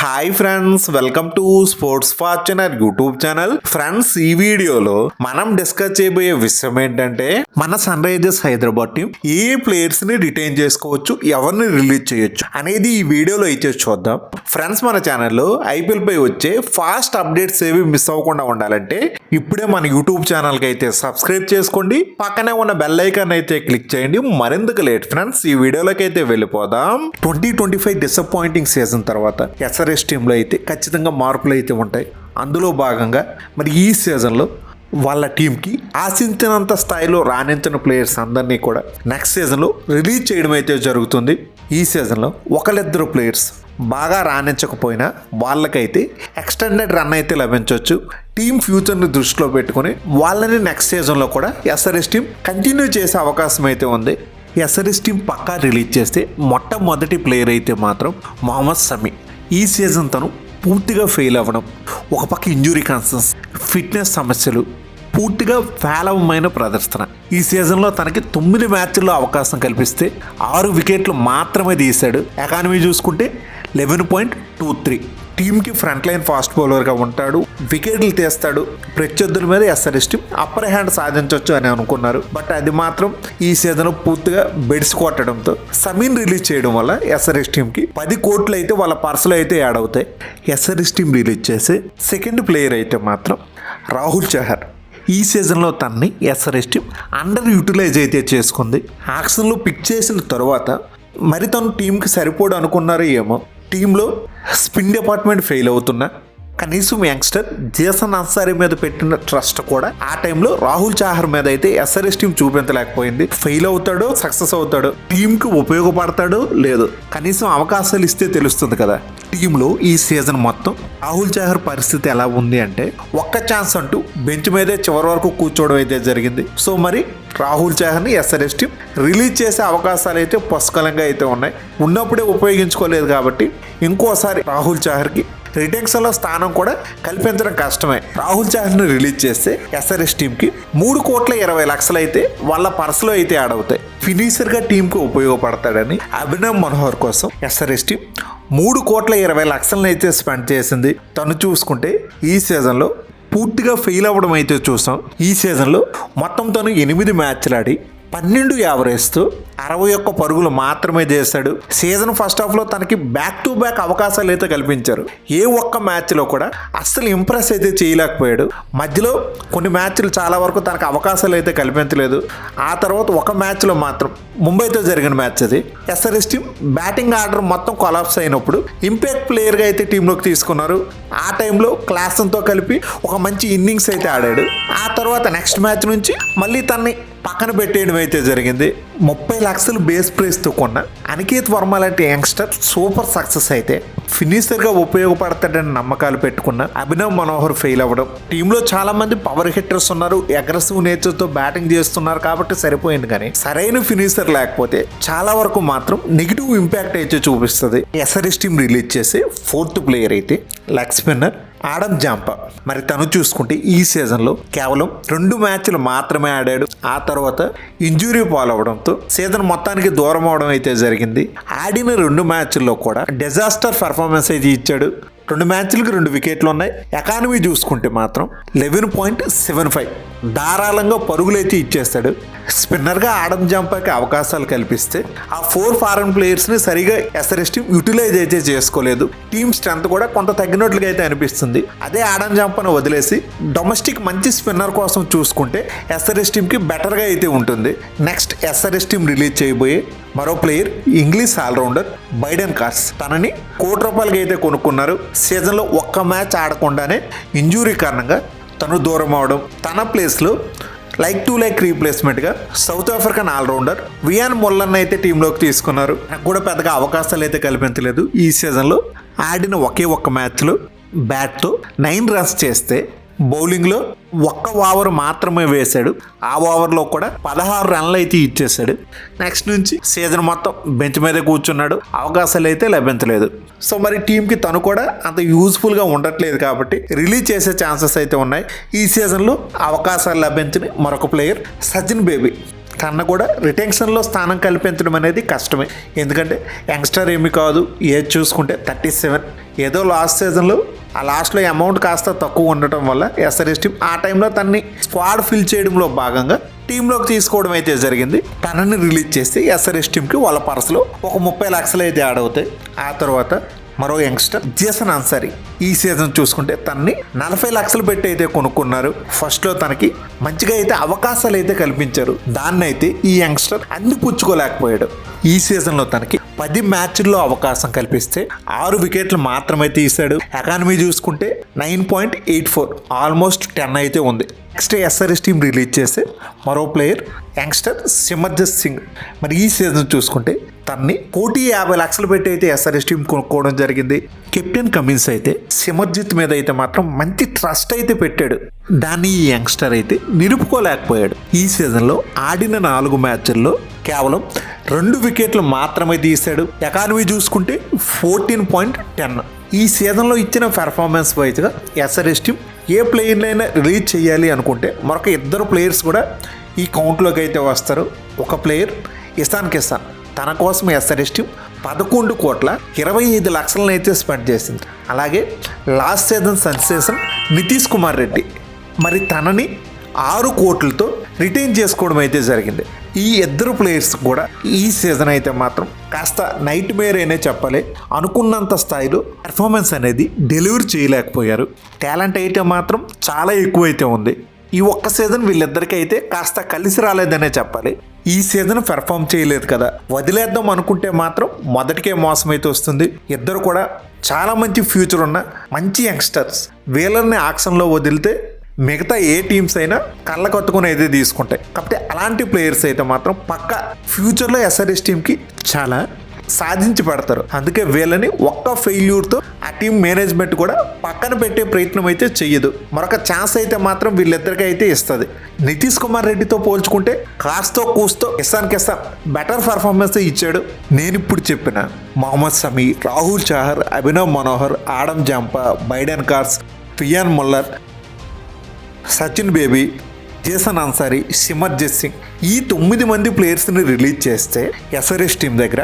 Hi friends, welcome to sports Fortuner YouTube channel. Friends, ఈ వీడియోలో మనం డిస్కస్ చేయబోయే విషయం ఏంటంటే మన సన్ రైజర్స్ హైదరాబాద్ టీం ఏ ప్లేయర్స్ ని రిటైన్ చేసుకోవచ్చు, ఎవరిని రిలీజ్ చేయొచ్చు అనేది ఈ వీడియోలో అయితే చూద్దాం. ఫ్రెండ్స్, మన ఛానల్లో ఐపీఎల్ పై వచ్చే ఫాస్ట్ అప్డేట్స్ ఏవి మిస్ అవ్వకుండా ఉండాలంటే ఇప్పుడే మన యూట్యూబ్ ఛానల్ కి అయితే సబ్స్క్రైబ్ చేసుకోండి, పక్కనే ఉన్న బెల్ ఐకాన్ అయితే క్లిక్ చేయండి. మరెందుకు లేట్ ఫ్రెండ్స్, ఈ వీడియోలోకి అయితే వెళ్ళిపోదాం. 2025 డిసప్పాయింటింగ్ సీజన్ తర్వాత ఎస్ఆర్ఎస్ టీంలో అయితే ఖచ్చితంగా మార్పులు అయితే ఉంటాయి. అందులో భాగంగా మరి ఈ సీజన్లో వాళ్ళ టీంకి ఆశించినంత స్థాయిలో రాణించిన ప్లేయర్స్ అందరినీ కూడా నెక్స్ట్ సీజన్లో రిలీజ్ చేయడం అయితే జరుగుతుంది. ఈ సీజన్లో ఒకళ్ళిద్దరు ప్లేయర్స్ బాగా రాణించకపోయినా వాళ్ళకైతే ఎక్స్టెండెడ్ రన్ అయితే లభించవచ్చు. టీం ఫ్యూచర్ని దృష్టిలో పెట్టుకుని వాళ్ళని నెక్స్ట్ సీజన్లో కూడా ఎస్ఆర్ఎస్ టీం కంటిన్యూ చేసే అవకాశం అయితే ఉంది. ఎస్ఆర్ఎస్ టీం పక్కా రిలీజ్ చేస్తే మొట్టమొదటి ప్లేయర్ అయితే మాత్రం మొహమ్మద్ షమి. ఈ సీజన్ తను పూర్తిగా ఫెయిల్ అవ్వడం, ఒక పక్క ఇంజురీ కన్సర్న్స్, ఫిట్నెస్ సమస్యలు, పూర్తిగా పేలవమైన ప్రదర్శన. ఈ సీజన్లో తనకి 9 మ్యాచ్ల్లో అవకాశం కల్పిస్తే 6 వికెట్లు మాత్రమే తీశాడు. ఎకానమీ చూసుకుంటే 11.23. టీంకి ఫ్రంట్ లైన్ ఫాస్ట్ బౌలర్గా ఉంటాడు, వికెట్లు తీస్తాడు. ప్రత్యర్థుల మీద ఎస్ఆర్ఎస్ టీం అప్పర్ హ్యాండ్ సాధించవచ్చు అని అనుకున్నారు. బట్ అది మాత్రం ఈ సీజన్ పూర్తిగా బెడ్స్ కొట్టడంతో షమీని రిలీజ్ చేయడం వల్ల ఎస్ఆర్ఎస్ టీంకి 10 కోట్లు అయితే వాళ్ళ పర్సులు అయితే యాడ్ అవుతాయి. ఎస్ఆర్ఎస్ టీం రిలీజ్ చేసే సెకండ్ ప్లేయర్ అయితే మాత్రం రాహుల్ చహర్. ఈ సీజన్లో తనని ఎస్ఆర్ఎస్ టీం అండర్ యూటిలైజ్ అయితే చేసుకుంది. యాక్షన్లో పిక్ చేసిన తర్వాత మరి తను టీంకి సరిపోడు అనుకున్నారో ఏమో. టీంలో స్పిన్ డిపార్ట్మెంట్ ఫెయిల్ అవుతున్నా కనీసం యంగ్స్టర్ జేసన్ అన్సారీ మీద పెట్టిన ట్రస్ట్ కూడా ఆ టైంలో రాహుల్ చాహర్ మీద అయితే ఎస్ఆర్ఎస్ టీం చూపించలేకపోయింది. ఫెయిల్ అవుతాడో సక్సెస్ అవుతాడో, టీంకి ఉపయోగపడతాడో లేదో కనీసం అవకాశాలు ఇస్తే తెలుస్తుంది కదా. టీంలో ఈ సీజన్ మొత్తం రాహుల్ చాహర్ పరిస్థితి ఎలా ఉంది అంటే ఒక్క ఛాన్స్ అంటూ బెంచ్ మీదే చివరి వరకు కూర్చోవడం అయితే జరిగింది. సో మరి రాహుల్ చాహర్ని ఎస్ఆర్ఎస్ టీం రిలీజ్ చేసే అవకాశాలు అయితే పుష్కలంగా అయితే ఉన్నాయి. ఉన్నప్పుడే ఉపయోగించుకోలేదు కాబట్టి ఇంకోసారి రాహుల్ చాహర్కి రిటెన్షన్లో స్థానం కూడా కల్పించడం కష్టమే. రాహుల్ చాహర్ని రిలీజ్ చేస్తే ఎస్ఆర్ఎస్ టీంకి 3,20,00,000 అయితే వాళ్ళ పర్సులో అయితే యాడ్ అవుతాయి. ఫినిషర్గా టీంకి ఉపయోగపడతాడని అభినవ్ మనోహర్ కోసం ఎస్ఆర్ఎస్ టీం 3,20,00,000 అయితే స్పెండ్ చేసింది. తను చూసుకుంటే ఈ సీజన్లో పూర్తిగా ఫెయిల్ అవ్వడం అయితే చూసాం. ఈ సీజన్లో మొత్తం తను 8 మ్యాచ్లు ఆడి 12 యావరేజ్తో 61 పరుగులు మాత్రమే చేశాడు. సీజన్ ఫస్ట్ హాఫ్లో తనకి బ్యాక్ టు బ్యాక్ అవకాశాలు అయితే కల్పించారు. ఏ ఒక్క మ్యాచ్లో కూడా అస్సలు ఇంప్రెస్ అయితే చేయలేకపోయాడు. మధ్యలో కొన్ని మ్యాచ్లు చాలా వరకు తనకు అవకాశాలు అయితే కల్పించలేదు. ఆ తర్వాత ఒక మ్యాచ్లో మాత్రం ముంబైతో జరిగిన మ్యాచ్ అది ఎస్ఆర్ఎస్ టీం బ్యాటింగ్ ఆర్డర్ మొత్తం కొలాప్స్ అయినప్పుడు ఇంపాక్ట్ ప్లేయర్గా అయితే టీంలోకి తీసుకున్నారు. ఆ టైంలో క్లాసన్తో కలిపి ఒక మంచి ఇన్నింగ్స్ అయితే ఆడాడు. ఆ తర్వాత నెక్స్ట్ మ్యాచ్ నుంచి మళ్ళీ తనని పక్కన పెట్టేయడం అయితే జరిగింది. 30 లక్షలు బేస్ ప్రైస్తో కొన్న అనికేత్ వర్మ లాంటి యంగ్స్టర్ సూపర్ సక్సెస్ అయితే ఫినిషర్గా ఉపయోగపడతాడని నమ్మకాలు పెట్టుకున్న అభినవ్ మనోహర్ ఫెయిల్ అవ్వడం. టీంలో చాలా మంది పవర్ హిట్టర్స్ ఉన్నారు, అగ్రెసివ్ నేచర్తో బ్యాటింగ్ చేస్తున్నారు కాబట్టి సరిపోయింది. కానీ సరైన ఫినిషర్ లేకపోతే చాలా వరకు మాత్రం నెగిటివ్ ఇంపాక్ట్ అయితే చూపిస్తుంది. ఎస్ఆర్ఎస్ టీం రిలీజ్ చేసే 4th ప్లేయర్ అయితే లెగ్ స్పిన్నర్ ఆడమ్ జాంపా. మరి తను చూసుకుంటే ఈ సీజన్లో కేవలం 2 మ్యాచ్లు మాత్రమే ఆడాడు. ఆ తర్వాత ఇంజురీ పాలవడంతో సీజన్ మొత్తానికి దూరం అవడం అయితే జరిగింది. ఆడిన 2 మ్యాచ్ల్లో కూడా డిజాస్టర్ పర్ఫార్మెన్స్ అయితే ఇచ్చాడు. 2 మ్యాచ్లకు 2 వికెట్లు ఉన్నాయి. ఎకానమీ చూసుకుంటే మాత్రం 11.75. ధారాళంగా పరుగులైతే ఇచ్చేస్తాడు. స్పిన్నర్గా ఆడమ్ జాంపాకి అవకాశాలు కల్పిస్తే ఆ 4 ఫారెన్ ప్లేయర్స్ని సరిగా ఎస్ఆర్ఎస్ టీం యూటిలైజ్ అయితే చేసుకోలేదు. టీమ్ స్ట్రెంత్ కూడా కొంత తగ్గినట్లుగా అయితే అనిపిస్తుంది. అదే ఆడమ్ జాంపాను వదిలేసి డొమెస్టిక్ మంచి స్పిన్నర్ కోసం చూసుకుంటే ఎస్ఆర్ఎస్ టీంకి బెటర్గా అయితే ఉంటుంది. నెక్స్ట్ ఎస్ఆర్ఎస్ టీం రిలీజ్ చేయబోయే మరో player English allrounder Brydon Carse. తనని ₹1,00,00,000 అయితే కొనుక్కున్నారు. సీజన్లో ఒక్క మ్యాచ్ ఆడకుండానే ఇంజురీ కారణంగా తను దూరం అవడం. తన ప్లేస్లో లైక్ టు లైక్ రీప్లేస్మెంట్గా south African allrounder Wiaan Mulder అయితే టీంలోకి తీసుకున్నారు. నాకు కూడా పెద్దగా అవకాశాలు అయితే కల్పించలేదు. ఈ సీజన్లో ఆడిన ఒకే ఒక్క మ్యాచ్లో బ్యాట్తో 9 రన్స్ చేస్తే బౌలింగ్లో ఒక్క ఓవర్ మాత్రమే వేశాడు. ఆ ఓవర్లో కూడా 16 రన్లు అయితే ఇచ్చేసాడు. నెక్స్ట్ నుంచి సీజన్ మొత్తం బెంచ్ మీద కూర్చున్నాడు. అవకాశాలు అయితే లభించలేదు. సో మరి టీంకి తను కూడా అంత యూజ్ఫుల్గా ఉండట్లేదు కాబట్టి రిలీజ్ చేసే ఛాన్సెస్ అయితే ఉన్నాయి. ఈ సీజన్లో అవకాశాలు లభించిన మరొక ప్లేయర్ సచిన్ బేబీ. తన కూడా రిటెన్షన్లో స్థానం కల్పించడం అనేది కష్టమే. ఎందుకంటే యంగ్స్టర్ ఏమి కాదు, ఏజ్ చూసుకుంటే 37. ఏదో లాస్ట్ సీజన్లో ఆ లాస్ట్లో అమౌంట్ కాస్త తక్కువ ఉండటం వల్ల ఎస్ఆర్ఎస్ టీం ఆ టైంలో తనని స్క్వాడ్ ఫిల్ చేయడంలో భాగంగా టీంలోకి తీసుకోవడం అయితే జరిగింది. తనని రిలీజ్ చేస్తే ఎస్ఆర్ఎస్ టీంకి వాళ్ళ పర్సులో ఒక 30 లక్షలు అయితే యాడ్ అవుతాయి. ఆ తర్వాత మరో యంగ్స్టర్ జేసన్ అన్సారీ ఈ సీజన్ చూసుకుంటే తనని 40 లక్షలు పెట్టి అయితే కొనుక్కున్నారు. ఫస్ట్లో తనకి మంచిగా అయితే అవకాశాలు అయితే కల్పించారు. దాన్ని అయితే ఈ యంగ్స్టర్ అందిపుచ్చుకోలేకపోయాడు. ఈ సీజన్లో తనకి 10 మ్యాచ్ల్లో అవకాశం కల్పిస్తే 6 వికెట్లు మాత్రమే తీశాడు. ఎకానమీ చూసుకుంటే 9.84, ఆల్మోస్ట్ 10 అయితే ఉంది. నెక్స్ట్ ఎస్ఆర్ఎస్ టీం రిలీజ్ చేస్తే మరో ప్లేయర్ యంగ్స్టర్ సిమర్జిత్ సింగ్. మరి ఈ సీజన్ చూసుకుంటే తన్ని 150 లక్షలు పెట్టి అయితే ఎస్ఆర్ఎస్ టీం కొనుక్కోవడం జరిగింది. కెప్టెన్ కమిన్స్ అయితే సిమర్జిత్ మీద అయితే మాత్రం మంచి ట్రస్ట్ అయితే పెట్టాడు. దాన్ని ఈ యంగ్స్టర్ అయితే నిలుపుకోలేకపోయాడు. ఈ సీజన్లో ఆడిన 4 మ్యాచ్ల్లో కేవలం 2 వికెట్లు మాత్రమే తీశాడు. ఎకానమీ చూసుకుంటే 14.10. ఈ సీజన్లో ఇచ్చిన పెర్ఫార్మెన్స్ వైజ్గా ఎస్ఆర్ఎస్ టీం ఏ ప్లేయర్నైనా రిలీజ్ చేయాలి అనుకుంటే మరొక 2 ప్లేయర్స్ కూడా ఈ కౌంట్లోకి అయితే వస్తారు. ఒక ప్లేయర్ ఇసాన్ కిసాన్. తన కోసం ఎస్ఆర్ఎస్ టీం 11.25 లక్షలను అయితే స్పెండ్ చేసింది. అలాగే last season sensation Nitish Kumar Reddy, మరి తనని 6 కోట్లతో రిటైన్ చేసుకోవడం అయితే జరిగింది. ఈ 2 ప్లేయర్స్ కూడా ఈ సీజన్ అయితే మాత్రం కాస్త నైట్ మేర్ అనే చెప్పాలి. అనుకున్నంత స్థాయిలో పెర్ఫార్మెన్స్ అనేది డెలివరీ చేయలేకపోయారు. టాలెంట్ అయితే మాత్రం చాలా ఎక్కువ అయితే ఉంది. ఈ ఒక్క సీజన్ వీళ్ళిద్దరికీ అయితే కాస్త కలిసి రాలేదనే చెప్పాలి. ఈ సీజన్ పెర్ఫామ్ చేయలేదు కదా, వదిలేద్దాం అనుకుంటే మాత్రం మొదటికే మోసం అయితే వస్తుంది. ఇద్దరు కూడా చాలా మంచి ఫ్యూచర్ ఉన్న మంచి యంగ్స్టర్స్. వీళ్ళని ఆక్షన్లో వదిలితే మిగతా ఏ టీమ్స్ అయినా కళ్ళ కట్టుకుని అయితే తీసుకుంటాయి. కాబట్టి అలాంటి ప్లేయర్స్ అయితే మాత్రం పక్క ఫ్యూచర్లో ఎస్ఆర్ఎస్ టీంకి చాలా సాధించి పెడతారు. అందుకే వీళ్ళని ఒక్క ఫెయిల్యూర్తో ఆ టీం మేనేజ్మెంట్ కూడా పక్కన పెట్టే ప్రయత్నం అయితే చెయ్యదు. మరొక ఛాన్స్ అయితే మాత్రం వీళ్ళిద్దరికీ అయితే ఇస్తుంది. నితీష్ కుమార్ రెడ్డితో పోల్చుకుంటే కాస్తో కూస్తో ఇసాన్ కిసాన్ బెటర్ పర్ఫార్మెన్స్ ఇచ్చాడు. నేను ఇప్పుడు చెప్పిన Mohammed Shami, Rahul Chahar, Abhinav Manohar, Adam Zampa, Brydon Carse, Wiaan Mulder, Sachin Baby, Zeeshan Ansari, Simarjeet Singh ఈ 9 మంది ప్లేయర్స్ని రిలీజ్ చేస్తే ఎస్ఆర్ఎస్ టీం దగ్గర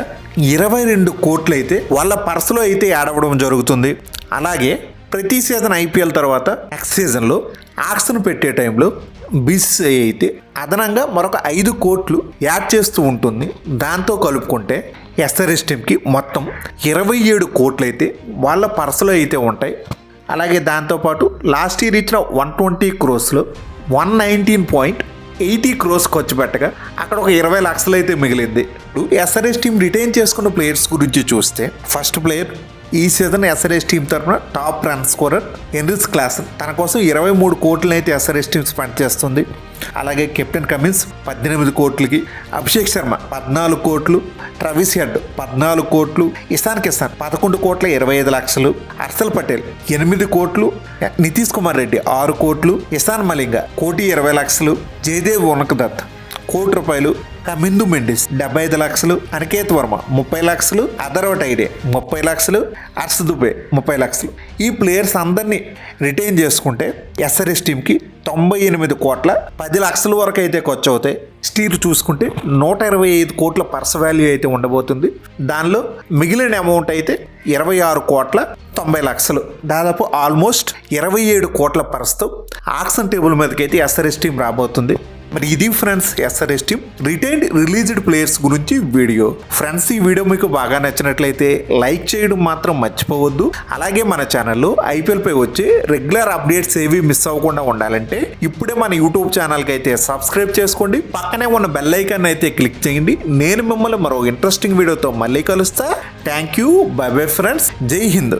22 కోట్లు అయితే వాళ్ళ పర్సులో అయితే యాడ్ అవ్వడం జరుగుతుంది. అలాగే ప్రతి సీజన్ ఐపీఎల్ తర్వాత నెక్స్ట్ సీజన్లో ఆక్షన్ పెట్టే టైంలో బీసీసీఐ అయితే అదనంగా మరొక 5 కోట్లు యాడ్ చేస్తూ ఉంటుంది. దాంతో కలుపుకుంటే ఎస్ఆర్ఎస్ టీంకి మొత్తం 27 కోట్లు అయితే వాళ్ళ పర్సులో అయితే ఉంటాయి. అలాగే దాంతోపాటు లాస్ట్ ఇయర్ ఇచ్చిన 120 క్రోస్లో 119.80 క్రోస్ ఖర్చు పెట్టగా అక్కడ ఒక 20 లక్షలు అయితే మిగిలింది. ఎస్ఆర్ఎస్ టీం రిటైన్ చేసుకున్న ప్లేయర్స్ గురించి చూస్తే ఫస్ట్ ప్లేయర్ ఈ సీజన్ ఎస్ఆర్ఎస్ టీం తరఫున top run scorer Heinrich Klaasen. తన కోసం 23 కోట్లను అయితే ఎస్ఆర్ఎస్ టీం స్పెండ్ చేస్తుంది. అలాగే కెప్టెన్ కమిన్స్ 18 కోట్లకి, అభిషేక్ శర్మ 14 కోట్లు, ట్రవిస్ హెడ్ 14 కోట్లు, ఇసాన్ కిసాన్ 11.25 లక్షలు, హర్షల్ పటేల్ 8 కోట్లు, నితీష్ కుమార్ రెడ్డి 6 కోట్లు, ఇసాన్ మలింగ 1.20 లక్షలు, జయదేవ్ ఉనకదత్ ₹1,00,00,000, కమిందు మెండిస్ 75 లక్షలు, అనికేత్ వర్మ 30 లక్షలు, అథర్వ టైడే 30 లక్షలు, హర్ష్ దుబే 30 లక్షలు. ఈ ప్లేయర్స్ అందరినీ రిటైన్ చేసుకుంటే ఎస్ఆర్ఎస్ టీంకి 98 కోట్ల 10 లక్షల వరకు అయితే ఖర్చు అవుతాయి. స్టీర్ చూసుకుంటే 125 కోట్ల పర్స్ వాల్యూ అయితే ఉండబోతుంది. దానిలో మిగిలిన అమౌంట్ అయితే 26 కోట్ల 90 లక్షలు, దాదాపు ఆల్మోస్ట్ 27 కోట్ల పర్స్తో ఆక్షన్ టేబుల్ మీదకైతే ఎస్ఆర్ఎస్ టీం రాబోతుంది. మరి ఇది friends SRS team retained released players గురించి వీడియో. ఫ్రెండ్స్ ఈ వీడియో మీకు బాగా నచ్చినట్లయితే లైక్ చేయడం మాత్రం మర్చిపోవద్దు. అలాగే మన ఛానల్లో ఐపీఎల్ పై వచ్చే రెగ్యులర్ అప్డేట్స్ ఏవి మిస్ అవ్వకుండా ఉండాలంటే ఇప్పుడే మన యూట్యూబ్ ఛానల్కి అయితే సబ్స్క్రైబ్ చేసుకోండి. పక్కనే ఉన్న బెల్ ఐకాన్ అయితే క్లిక్ చేయండి. నేను మిమ్మల్ని మరో ఇంట్రెస్టింగ్ వీడియోతో మళ్ళీ కలుస్తా. Thank you, by bye friends, జై హింద్.